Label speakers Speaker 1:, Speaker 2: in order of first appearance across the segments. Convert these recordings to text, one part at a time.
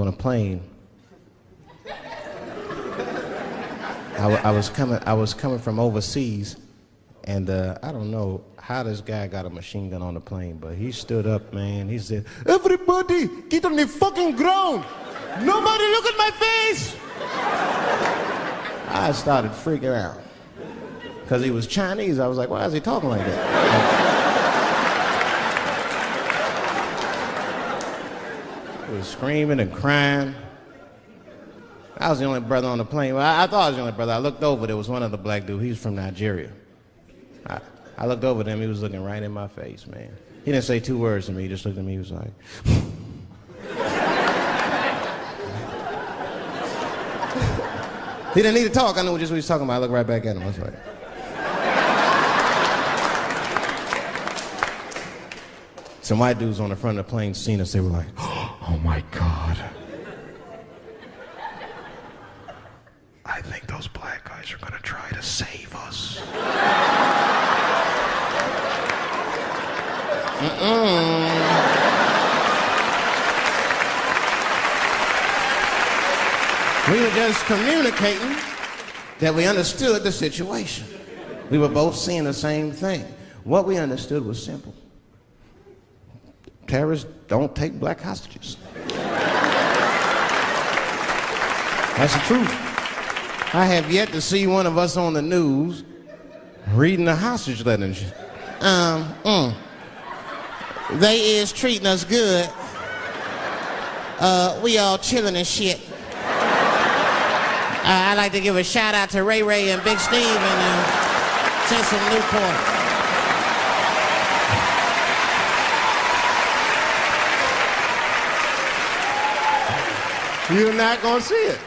Speaker 1: on a plane. I was coming from overseas, and I don't know how this guy got a machine gun on the plane, but he stood up, man. He said, "Everybody, get on the fucking ground! Nobody look at my face!" I started freaking out. Because he was Chinese, I was like, why is he talking like that? He was screaming and crying. I was the only brother on the plane. Well, I thought I was the only brother. I looked over, there was one other black dude. He was from Nigeria. I looked over at him, he was looking right in my face, man. He didn't say two words to me, he just looked at me, he was like... He didn't need to talk, I knew just what he was talking about. I looked right back at him, I was like... Some white dudes on the front of the plane seen us, they were like, "Oh my God. I think those black guys are gonna try to save us." We were just communicating that we understood the situation. We were both seeing the same thing. What we understood was simple. Terrorists don't take black hostages. That's the truth. I have yet to see one of us on the news reading a hostage letter and shit. They is treating us good. We all chilling and shit. I'd like to give a shout out to Ray Ray and Big Steve and send some Newport. You're not gonna see it.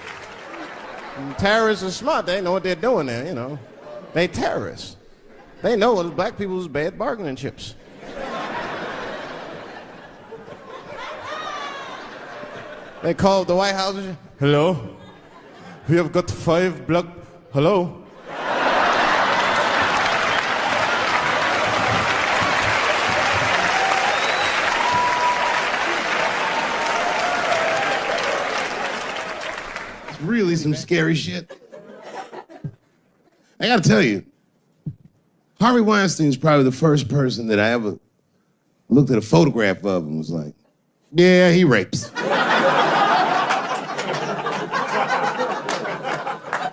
Speaker 1: Terrorists are smart. They know what they're doing there, you know. They terrorists. They know what black people's bad bargaining chips. They called the White House. "Hello? We have got 5 black... Hello? Really some scary shit. I gotta tell you, Harvey Weinstein is probably the first person that I ever looked at a photograph of and was like, yeah, he rapes.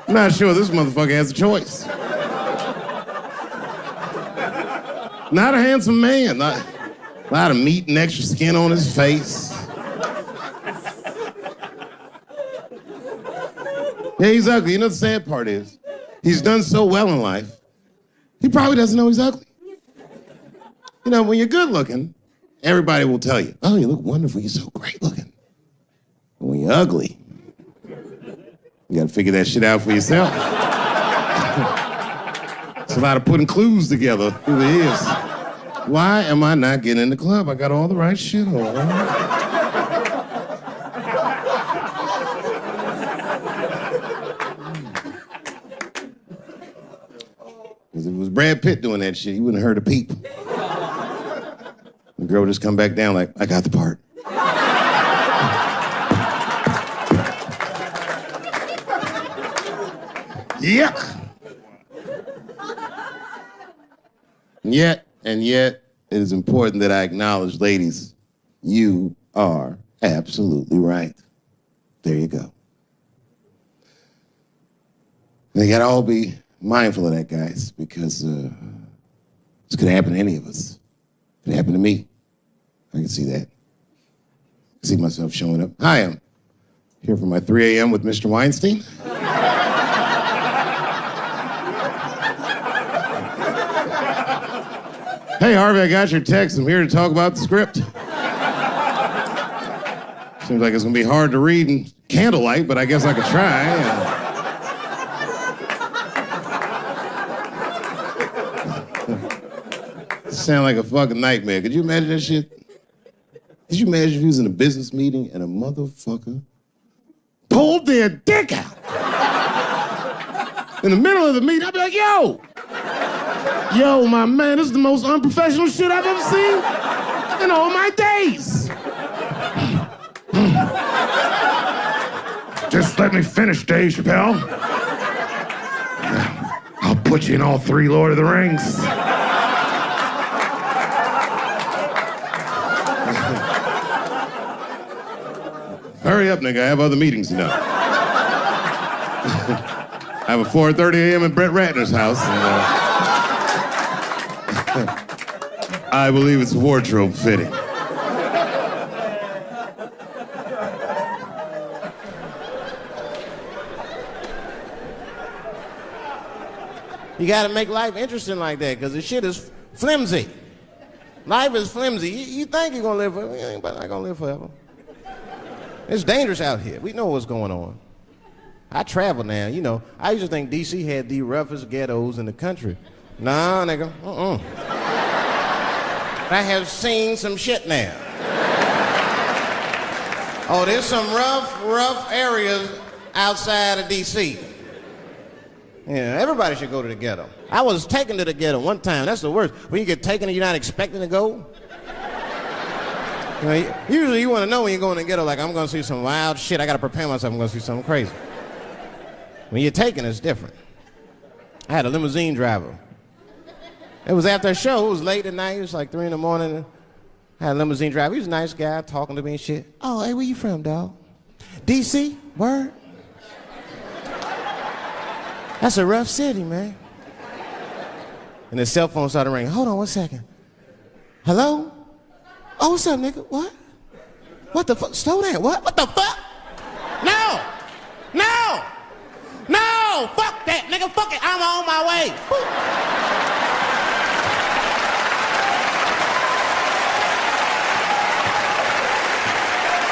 Speaker 1: I'm not sure this motherfucker has a choice. Not a handsome man, not a lot of meat and extra skin on his face. Yeah, he's ugly. You know the sad part is, he's done so well in life, he probably doesn't know he's ugly. You know, when you're good looking, everybody will tell you, "Oh, you look wonderful, you're so great looking." But when you're ugly, you gotta figure that shit out for yourself. It's a lot of putting clues together through the years. Why am I not getting in the club? I got all the right shit on. If it was Brad Pitt doing that shit, he wouldn't have heard a peep. The girl would just come back down like, "I got the part." Yuck! And yet, it is important that I acknowledge, ladies, you are absolutely right. There you go. They gotta all be mindful of that, guys, because this could happen to any of us. It could happen to me. I can see that. I see myself showing up. Hi, I'm here for my 3 a.m. with Mr. Weinstein. Hey, Harvey, I got your text. I'm here to talk about the script. Seems like it's gonna be hard to read in candlelight, but I guess I could try. Sound like a fucking nightmare. Could you imagine that shit? Could you imagine if you was in a business meeting and a motherfucker pulled their dick out? In the middle of the meeting, I'd be like, yo, my man, this is the most unprofessional shit I've ever seen in all my days. let me finish, Dave Chappelle. I'll put you in all 3 Lord of the Rings. Hurry up, nigga. I have other meetings now. I have a 4:30 a.m. at Brett Ratner's house. And, I believe it's wardrobe fitting.
Speaker 2: You gotta make life interesting like that, because the shit is flimsy. Life is flimsy. You think you're gonna live forever, you ain't not gonna live forever. It's dangerous out here. We know what's going on. I travel now, you know. I used to think DC had the roughest ghettos in the country. Nah, nigga, I have seen some shit now. Oh, there's some rough areas outside of DC. Yeah, everybody should go to the ghetto. I was taken to the ghetto one time. That's the worst. When you get taken and you're not expecting to go. You know, usually you want to know when you're going to the ghetto, like, I'm going to see some wild shit. I got to prepare myself. I'm going to see something crazy. When you're taken, it's different. I had a limousine driver. It was after a show. It was late at night. It was like 3 in the morning. I had a limousine driver. He was a nice guy, talking to me and shit. Oh, hey, where you from, dog? DC? Word? That's a rough city, man. And his cell phone started ringing. Hold on 1 second. Hello? Oh, what's up, nigga? What? What the fuck? Slow down. What? What the fuck? No! No! No! Fuck that, nigga. Fuck it. I'm on my way. Woo.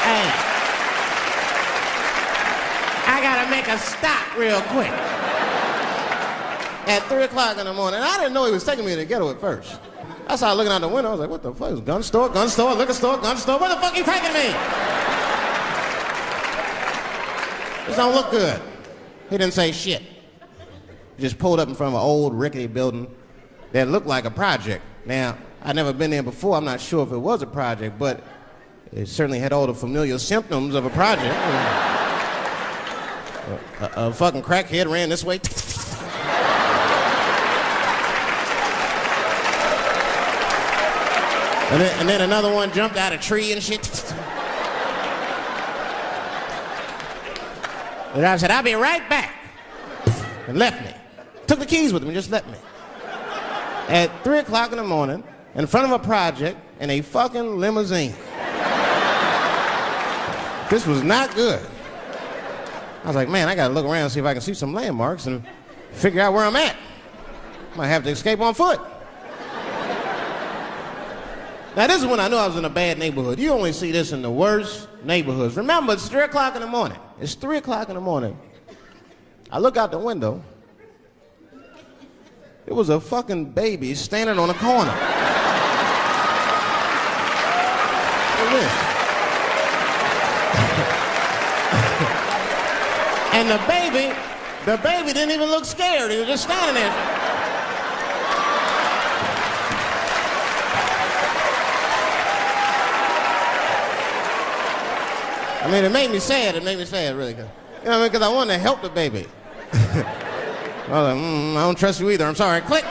Speaker 2: Hey. I gotta make a stop real quick. At 3 o'clock in the morning. I didn't know he was taking me to the ghetto at first. I started looking out the window. I was like, what the fuck? It's gun store, liquor store, gun store. Where the fuck are you taking me? This don't look good. He didn't say shit. He just pulled up in front of an old rickety building that looked like a project. Now, I'd never been there before. I'm not sure if it was a project, but it certainly had all the familiar symptoms of a project. A fucking crackhead ran this way. And then another one jumped out of a tree and shit. And I said, I'll be right back. And left me. Took the keys with him and just left me. At 3 o'clock in the morning, in front of a project, in a fucking limousine. This was not good. I was like, man, I gotta look around and see if I can see some landmarks and figure out where I'm at. Might have to escape on foot. Now, this is when I knew I was in a bad neighborhood. You only see this in the worst neighborhoods. Remember, it's 3 o'clock in the morning. It's 3 o'clock in the morning. I look out the window. There was a fucking baby standing on a corner. Look at this. And the baby didn't even look scared. He was just standing there. I mean, it made me sad. It made me sad, really. You know what I mean? Because I wanted to help the baby. I was like, I don't trust you either. I'm sorry. Click.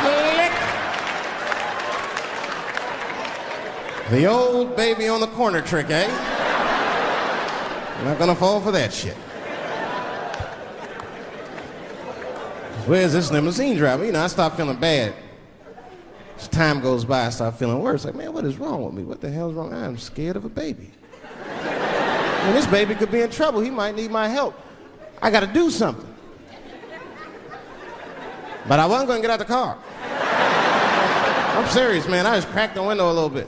Speaker 2: Click. The old baby on the corner trick, eh? I'm not gonna fall for that shit. Where's this limousine driver? You know, I start feeling bad. As time goes by, I start feeling worse. Like, man, what is wrong with me? What the hell's wrong? I'm scared of a baby. And this baby could be in trouble. He might need my help. I gotta do something. But I wasn't gonna get out the car. I'm serious, man. I just cracked the window a little bit.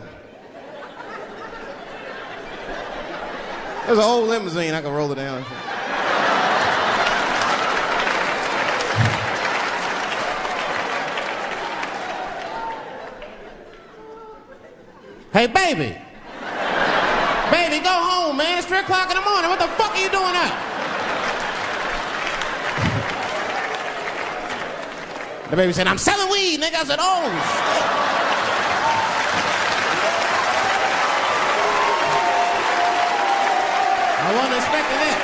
Speaker 2: There's an old limousine. I could roll it down. Hey, baby. Baby, go home, man. It's 3 o'clock in the morning. What the fuck are you doing up? The baby said, I'm selling weed, nigga. I said, oh, shit. I wasn't expecting that.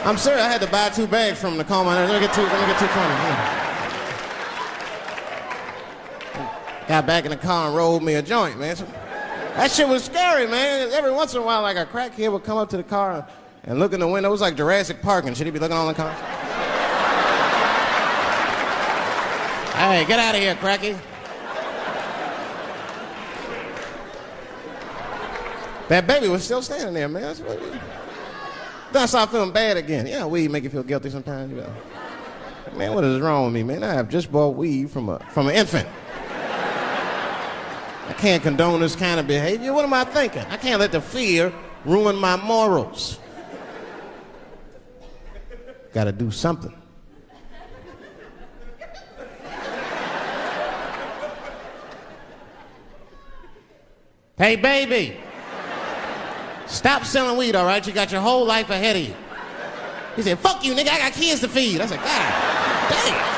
Speaker 2: I'm serious, I had to buy 2 bags from him to calm my nerves. Let me get 220. Got back in the car and rolled me a joint, man. That shit was scary, man. Every once in a while, like a crackhead would come up to the car and look in the window. It was like Jurassic Park and shit. He'd be looking on the car. Hey, get out of here, cracky. That baby was still standing there, man. Then I started feeling bad again. Yeah, weed make you feel guilty sometimes. You know. Man, what is wrong with me, man? I have just bought weed from an infant. I can't condone this kind of behavior. What am I thinking? I can't let the fear ruin my morals. Gotta do something. Hey, baby. Stop selling weed, all right? You got your whole life ahead of you. He said, fuck you, nigga, I got kids to feed. I said, God damn.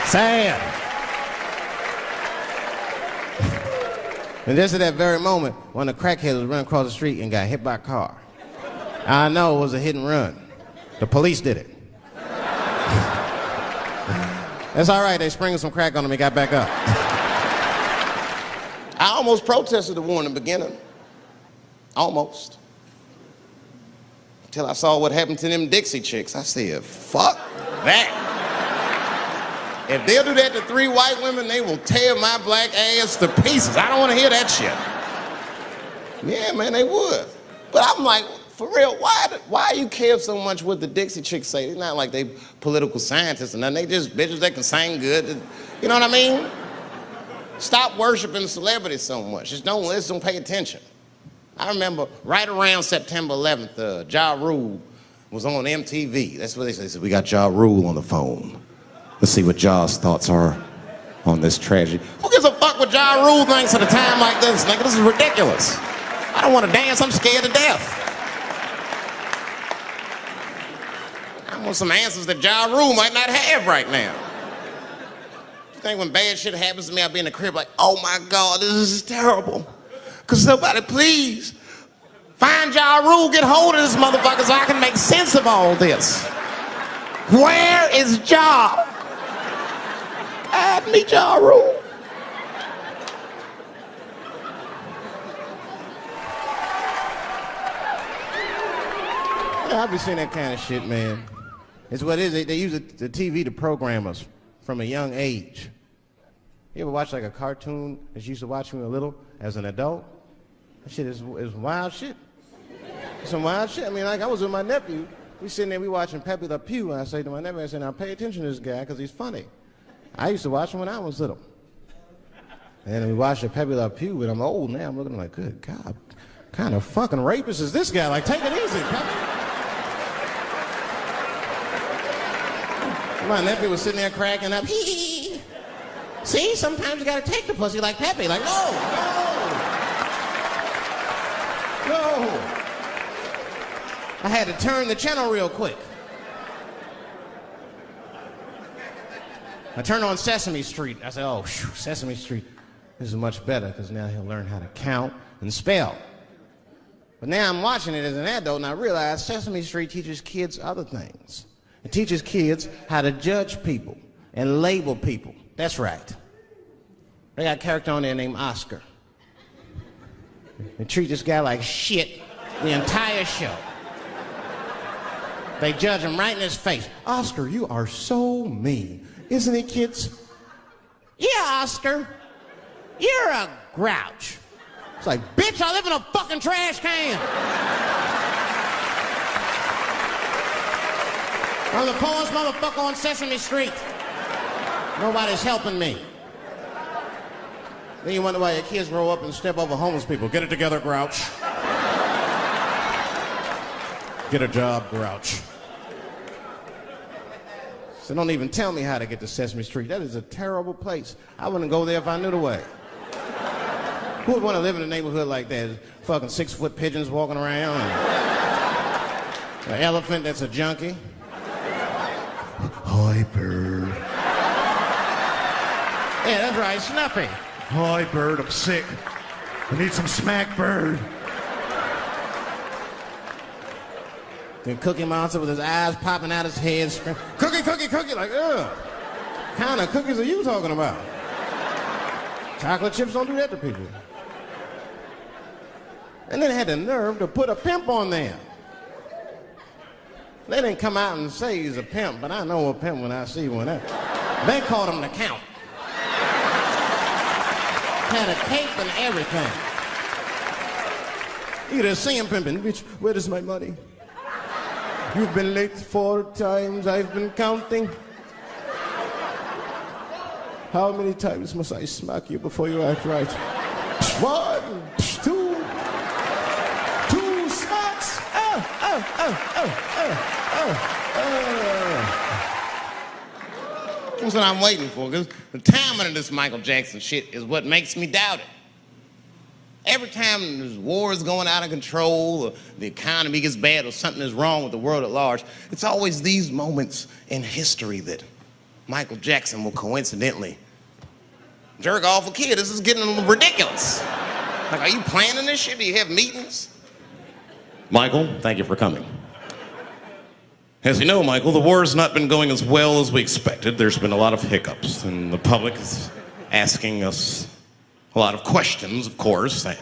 Speaker 2: Sad. And just at that very moment, one of the crackheads was running across the street and got hit by a car. I know it was a hit and run. The police did it. That's all right, they sprinkled some crack on him and got back up. I almost protested the war in the beginning. Almost. Until I saw what happened to them Dixy chicks. I said, fuck that. If they'll do that to 3 white women, they will tear my black ass to pieces. I don't want to hear that shit. Yeah, man, they would. But I'm like, for real, why you care so much what the Dixie chicks say? It's not like they political scientists or nothing. They just bitches that can sing good. You know what I mean? Stop worshiping celebrities so much. Just don't listen, don't pay attention. I remember right around September 11th, Ja Rule was on MTV. That's what they said. They said, we got Ja Rule on the phone. Let's see what Ja's thoughts are on this tragedy. Who gives a fuck what Ja Rule thinks at a time like this, nigga? This is ridiculous. I don't want to dance, I'm scared to death. I want some answers that Ja Rule might not have right now. You think when bad shit happens to me, I'll be in the crib like, oh my God, this is terrible. Could somebody please find Ja Rule, get hold of this motherfucker so I can make sense of all this. Where is Ja? God, me Ja Rule. Yeah, I be seeing that kind of shit, man. It's what it is. They use the TV to program us from a young age. You ever watch like a cartoon that you used to watch when you were little as an adult? That shit is wild shit. Some wild shit. I mean, like I was with my nephew. We sitting there, we watching Pepe Le Pew, and I say to my nephew, I say, now pay attention to this guy because he's funny. I used to watch him when I was little. And then we watched the Pepe Le Pew, and I'm old now. I'm looking like, good God, what kind of fucking rapist is this guy? Like, take it easy, Pepe. My nephew was sitting there cracking up. Hee. See, sometimes you gotta take the pussy like Pepe. Like, no. I had to turn the channel real quick. I turned on Sesame Street. I said, oh, Sesame Street, this is much better because now he'll learn how to count and spell. But now I'm watching it as an adult and I realize Sesame Street teaches kids other things. It teaches kids how to judge people and label people. That's right. They got a character on there named Oscar. They treat this guy like shit the entire show. They judge him right in his face. Oscar, you are so mean. Isn't it, kids? Yeah, Oscar. You're a grouch. It's like, bitch, I live in a fucking trash can. I'm the poorest motherfucker on Sesame Street. Nobody's helping me. Then you wonder why your kids grow up and step over homeless people. Get it together, grouch. Get a job, grouch. So don't even tell me how to get to Sesame Street. That is a terrible place. I wouldn't go there if I knew the way. Who would want to live in a neighborhood like that? Fucking 6-foot pigeons walking around. And an elephant that's a junkie. Hyper. Yeah, that's right, Snuffy.
Speaker 3: Hi, bird, I'm sick. I need some smack bird.
Speaker 2: Then Cookie Monster with his eyes popping out his head, screaming, cookie, cookie, cookie, like, ugh. What kind of cookies are you talking about? Chocolate chips don't do that to people. And then they had the nerve to put a pimp on there. They didn't come out and say he's a pimp, but I know a pimp when I see one. They called him the Count. Had a cape and everything. You just see him pimping. Bitch, where is my money? You've been late 4 times, I've been counting. How many times must I smack you before you act right? 1, 2 smacks.
Speaker 1: That's what I'm waiting for, because the timing of this Michael Jackson shit is what makes me doubt it. Every time there's wars going out of control, or the economy gets bad, or something is wrong with the world at large, it's always these moments in history that Michael Jackson will coincidentally jerk off a kid. This is getting a little ridiculous. Like, are you planning this shit? Do you have meetings? Michael, thank you for coming. As you know, Michael, the war has not been going as well as we expected. There's been a lot of hiccups, and the public is asking us a lot of questions, of course. And,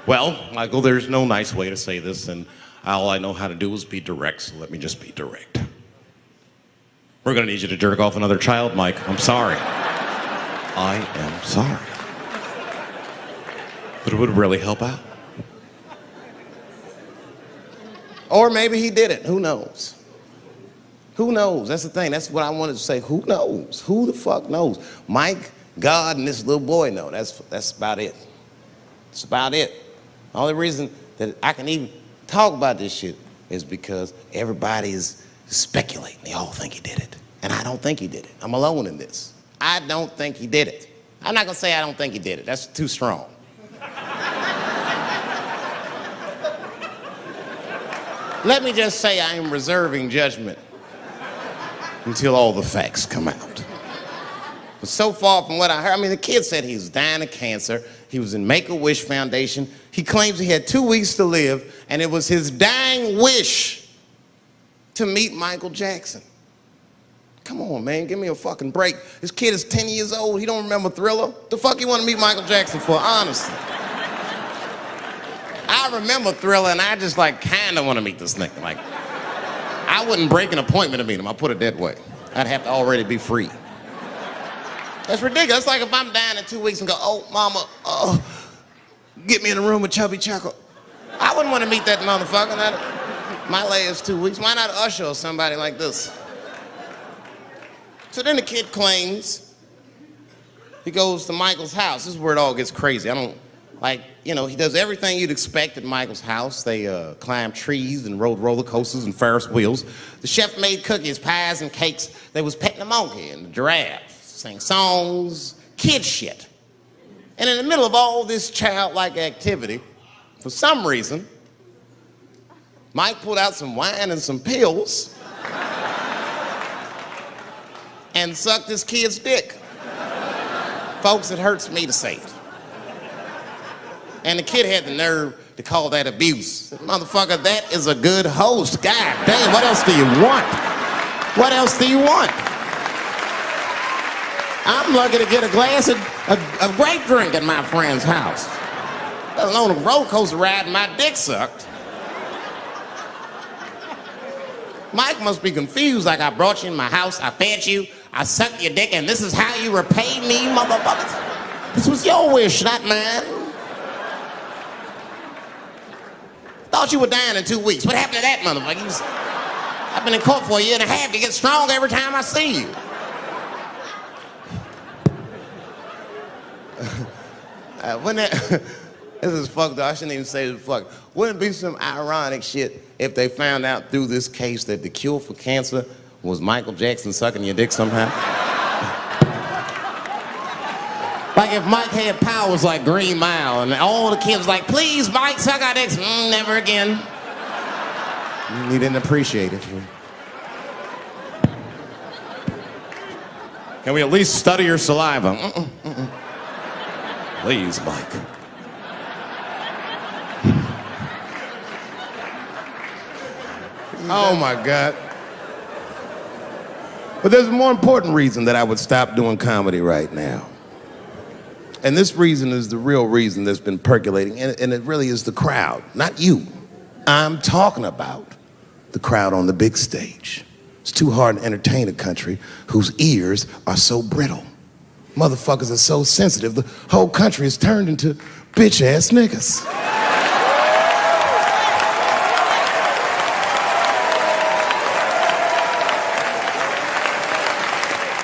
Speaker 1: well, Michael, there's no nice way to say this, and all I know how to do is be direct, so let me just be direct. We're gonna need you to jerk off another child, Mike. I'm sorry. I am sorry. But it would really help out. Or maybe he did it. Who knows? Who knows? That's the thing. That's what I wanted to say. Who knows? Who the fuck knows? Mike, God, and this little boy know. That's about it. That's about it. The only reason that I can even talk about this shit is because everybody is speculating. They all think he did it. And I don't think he did it. I'm alone in this. I don't think he did it. I'm not gonna say I don't think he did it. That's too strong. Let me just say I am reserving judgment until all the facts come out. But so far from what I heard, I mean, the kid said he was dying of cancer. He was in Make-A-Wish Foundation. He claims he had 2 weeks to live, and it was his dying wish to meet Michael Jackson. Come on, man, give me a fucking break. This kid is 10 years old. He don't remember Thriller. The fuck you want to meet Michael Jackson for, honestly? I remember Thriller, and I just, like, kind of want to meet this nigga. Like, I wouldn't break an appointment to meet him. I'll put it that way. I'd have to already be free. That's ridiculous. It's like if I'm dying in 2 weeks and go, oh, mama, get me in a room with Chubby Chuckle. I wouldn't want to meet that motherfucker. My last 2 weeks. Why not Usher or somebody like this? So then the kid claims he goes to Michael's house. This is where it all gets crazy. He does everything you'd expect at Michael's house. They climbed trees and rode roller coasters and Ferris wheels. The chef made cookies, pies, and cakes. They was petting a monkey and the giraffe, sang songs, kid shit. And in the middle of all this childlike activity, for some reason, Mike pulled out some wine and some pills and sucked his kid's dick. Folks, it hurts me to say it. And the kid had the nerve to call that abuse. Motherfucker, that is a good host. God damn, what else do you want? What else do you want? I'm lucky to get a glass of grape drink at my friend's house. Let alone a roller coaster ride and my dick sucked. Mike must be confused, like I brought you in my house, I fed you, I sucked your dick, and this is how you repay me, motherfuckers? This was your wish, not mine. Thought you were dying in 2 weeks. What happened to that motherfucker? I've been in court for 1.5 years. You get stronger every time I see you. This is fucked up. I shouldn't even say this fuck. Wouldn't it be some ironic shit if they found out through this case that the cure for cancer was Michael Jackson sucking your dick somehow? Like if Mike had powers like Green Mile and all the kids like, please, Mike, suck our dicks. Never again. He didn't appreciate it. Can we at least study your saliva? Please, Mike. Oh my God. But there's a more important reason that I would stop doing comedy right now. And this reason is the real reason that's been percolating, and it really is the crowd, not you. I'm talking about the crowd on the big stage. It's too hard to entertain a country whose ears are so brittle. Motherfuckers are so sensitive, the whole country is turned into bitch-ass niggas.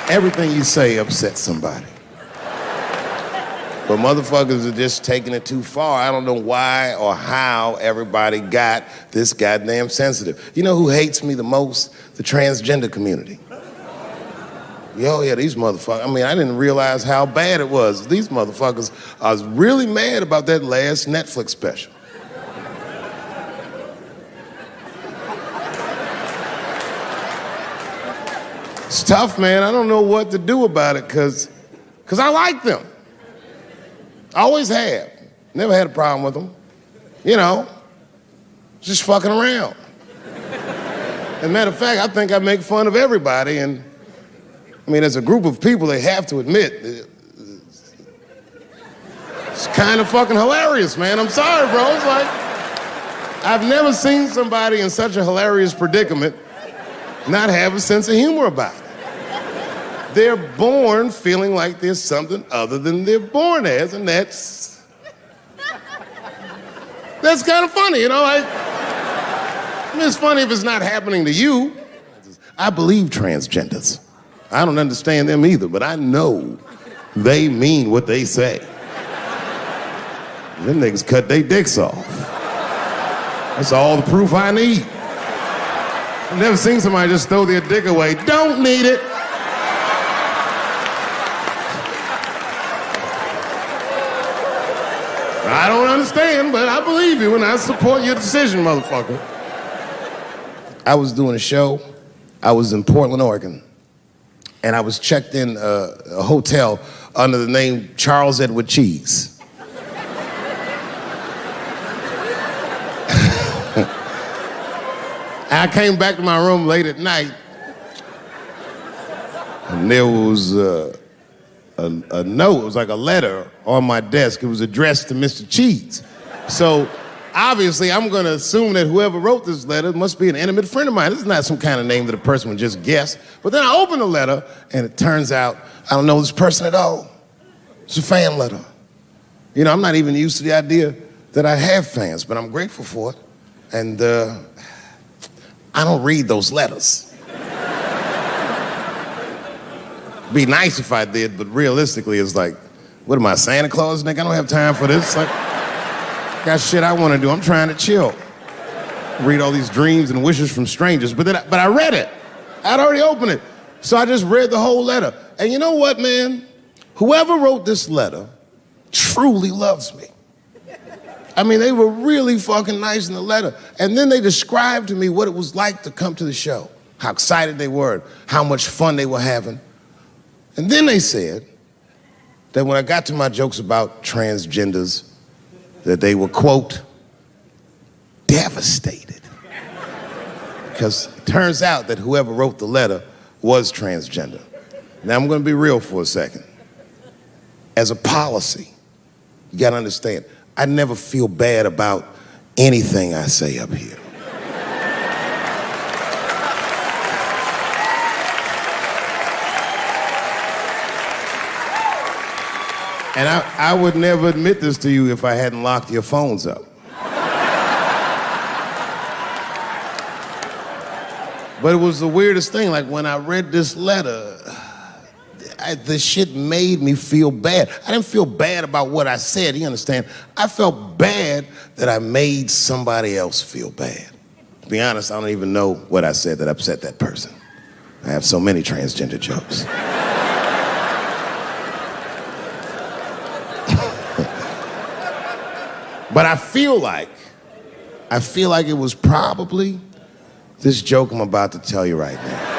Speaker 1: Everything you say upsets somebody. But motherfuckers are just taking it too far. I don't know why or how everybody got this goddamn sensitive. You know who hates me the most? The transgender community. Oh yeah, these motherfuckers. I mean, I didn't realize how bad it was. These motherfuckers are really mad about that last Netflix special. It's tough, man. I don't know what to do about it because I like them. I always have. Never had a problem with them. You know, just fucking around. As a matter of fact, I think I make fun of everybody, and I mean, as a group of people, they have to admit, it's kind of fucking hilarious, man. I'm sorry, bro. It's like, I've never seen somebody in such a hilarious predicament not have a sense of humor about it. They're born feeling like there's something other than they're born as, and that's kind of funny, you know? I mean, it's funny if it's not happening to you. I believe transgenders. I don't understand them either, but I know they mean what they say. Them niggas cut their dicks off. That's all the proof I need. I've never seen somebody just throw their dick away. Don't need it. I don't understand, but I believe you and I support your decision, motherfucker. I was doing a show. I was in Portland, Oregon. And I was checked in a hotel under the name Charles Edward Cheese. I came back to my room late at night, and there was a note. It was like a letter on my desk. It was addressed to Mr. Cheese. So obviously, I'm going to assume that whoever wrote this letter must be an intimate friend of mine. This is not some kind of name that a person would just guess. But then I open the letter, and it turns out I don't know this person at all. It's a fan letter. You know, I'm not even used to the idea that I have fans, but I'm grateful for it. And I don't read those letters. Be nice if I did, but realistically, it's like, what am I, Santa Claus, nigga? I don't have time for this. Like, got shit I want to do. I'm trying to chill. Read all these dreams and wishes from strangers. But I read it. I'd already opened it. So I just read the whole letter. And you know what, man? Whoever wrote this letter truly loves me. I mean, they were really fucking nice in the letter. And then they described to me what it was like to come to the show, how excited they were, how much fun they were having. And then they said that when I got to my jokes about transgenders, that they were, quote, devastated. Because it turns out that whoever wrote the letter was transgender. Now I'm gonna be real for a second. As a policy, you gotta understand, I never feel bad about anything I say up here. And I would never admit this to you if I hadn't locked your phones up. But it was the weirdest thing. Like, when I read this letter, the shit made me feel bad. I didn't feel bad about what I said, you understand? I felt bad that I made somebody else feel bad. To be honest, I don't even know what I said that upset that person. I have so many transgender jokes. But I feel like it was probably this joke I'm about to tell you right now.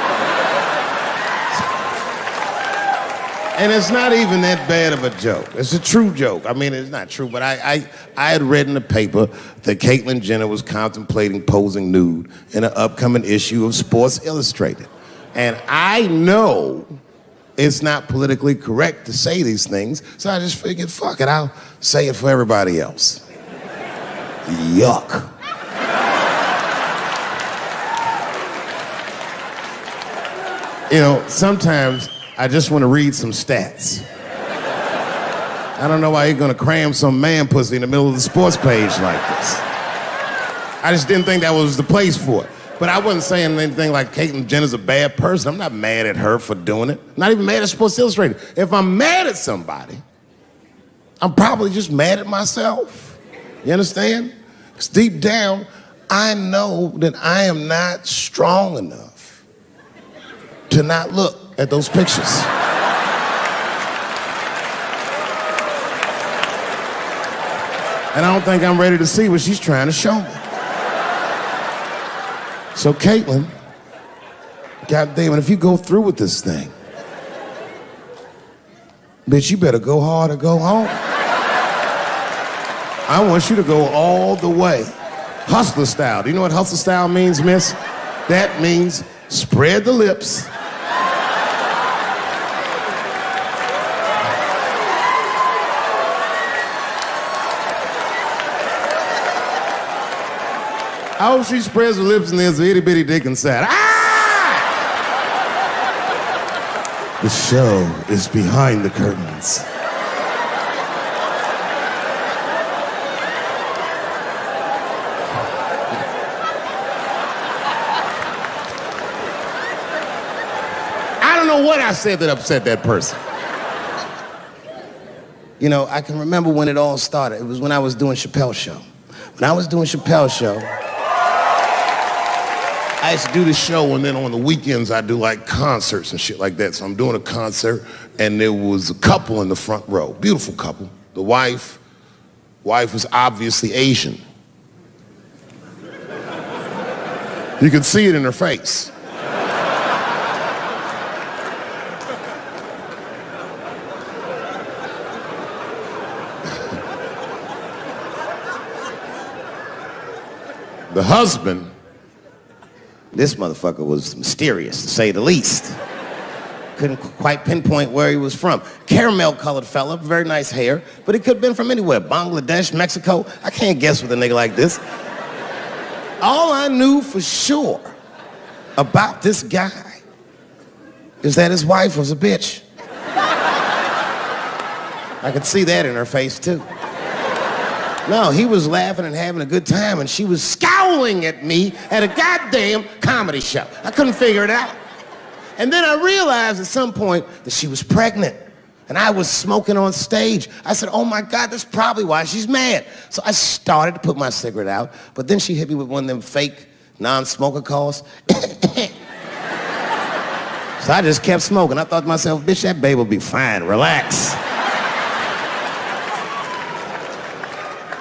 Speaker 1: And it's not even that bad of a joke. It's a true joke. I mean, it's not true, but I had read in the paper that Caitlyn Jenner was contemplating posing nude in an upcoming issue of Sports Illustrated. And I know it's not politically correct to say these things, so I just figured, fuck it, I'll say it for everybody else. Yuck. You know, sometimes I just want to read some stats. I don't know why you're gonna cram some man pussy in the middle of the sports page like this. I just didn't think that was the place for it. But I wasn't saying anything like Caitlyn Jenner's a bad person. I'm not mad at her for doing it. Not even mad at Sports Illustrated. If I'm mad at somebody, I'm probably just mad at myself. You understand? Because deep down, I know that I am not strong enough to not look at those pictures. And I don't think I'm ready to see what she's trying to show me. So Caitlyn, goddamn it, if you go through with this thing, bitch, you better go hard or go home. I want you to go all the way. Hustler style. Do you know what hustler style means, miss? That means spread the lips. I hope she spreads her lips and there's an itty bitty dick inside. Ah! The show is behind the curtains. I don't know what I said that upset that person. You know, I can remember when it all started. It was when I was doing Chappelle's show. When I was doing Chappelle's show, I used to do this show, and then on the weekends I do like concerts and shit like that. So I'm doing a concert, and there was a couple in the front row, beautiful couple. The wife was obviously Asian. You could see it in her face. The husband, this motherfucker was mysterious, to say the least. Couldn't quite pinpoint where he was from. Caramel-colored fella, very nice hair, but he could have been from anywhere. Bangladesh, Mexico. I can't guess with a nigga like this. All I knew for sure about this guy is that his wife was a bitch. I could see that in her face, too. No, he was laughing and having a good time, and she was scowling at me at a goddamn comedy show. I couldn't figure it out. And then I realized at some point that she was pregnant, and I was smoking on stage. I said, oh my God, that's probably why she's mad. So I started to put my cigarette out, but then she hit me with one of them fake non-smoker calls. So I just kept smoking. I thought to myself, bitch, that baby will be fine, relax.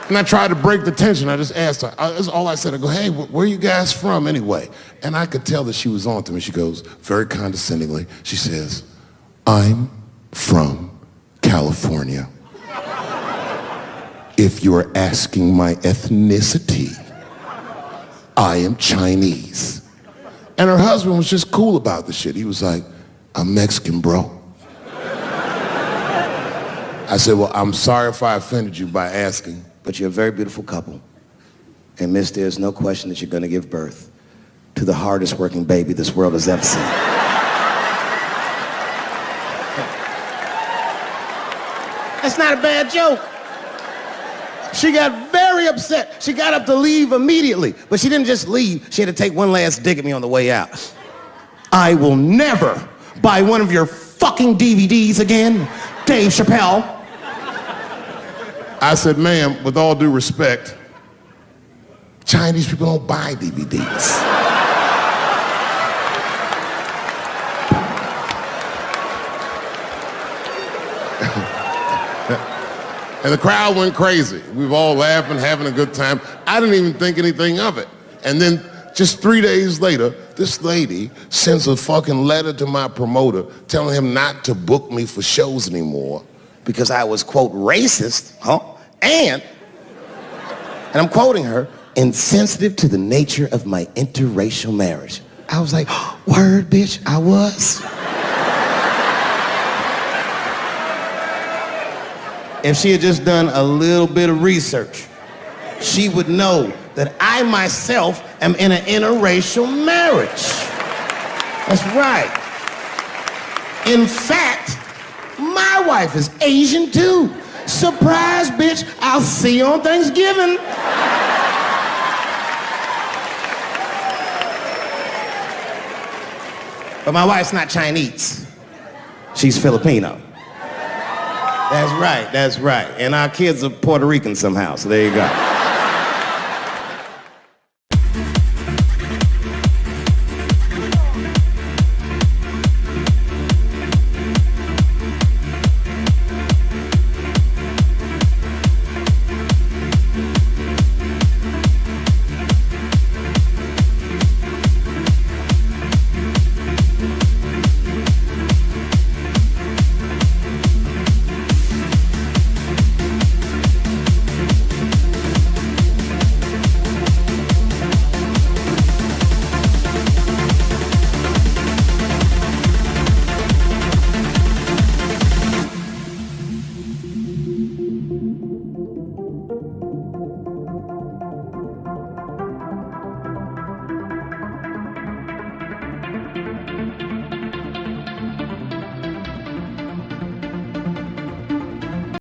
Speaker 1: And I tried to break the tension. I just asked her. That's all I said. I go, hey, where are you guys from anyway? And I could tell that she was on to me. She goes, very condescendingly, she says, I'm from California. If you're asking my ethnicity, I am Chinese. And her husband was just cool about the shit. He was like, I'm Mexican, bro. I said, well, I'm sorry if I offended you by asking. But you're a very beautiful couple. And miss, there's no question that you're gonna give birth to the hardest working baby this world has ever seen. That's not a bad joke. She got very upset. She got up to leave immediately, but she didn't just leave. She had to take one last dig at me on the way out. I will never buy one of your fucking DVDs again, Dave Chappelle. I said, ma'am, with all due respect, Chinese people don't buy DVDs. And the crowd went crazy. We were all laughing, having a good time. I didn't even think anything of it. And then Just 3 days later, this lady sends a fucking letter to my promoter telling him not to book me for shows anymore because I was, quote, racist, and I'm quoting her, insensitive to the nature of my interracial marriage. I was like, word, bitch, I was. If she had just done a little bit of research, she would know that I myself am in an interracial marriage. That's right. In fact, my wife is Asian too. Surprise, bitch, I'll see you on Thanksgiving. But my wife's not Chinese. She's Filipino. That's right. And our kids are Puerto Rican somehow, so there you go.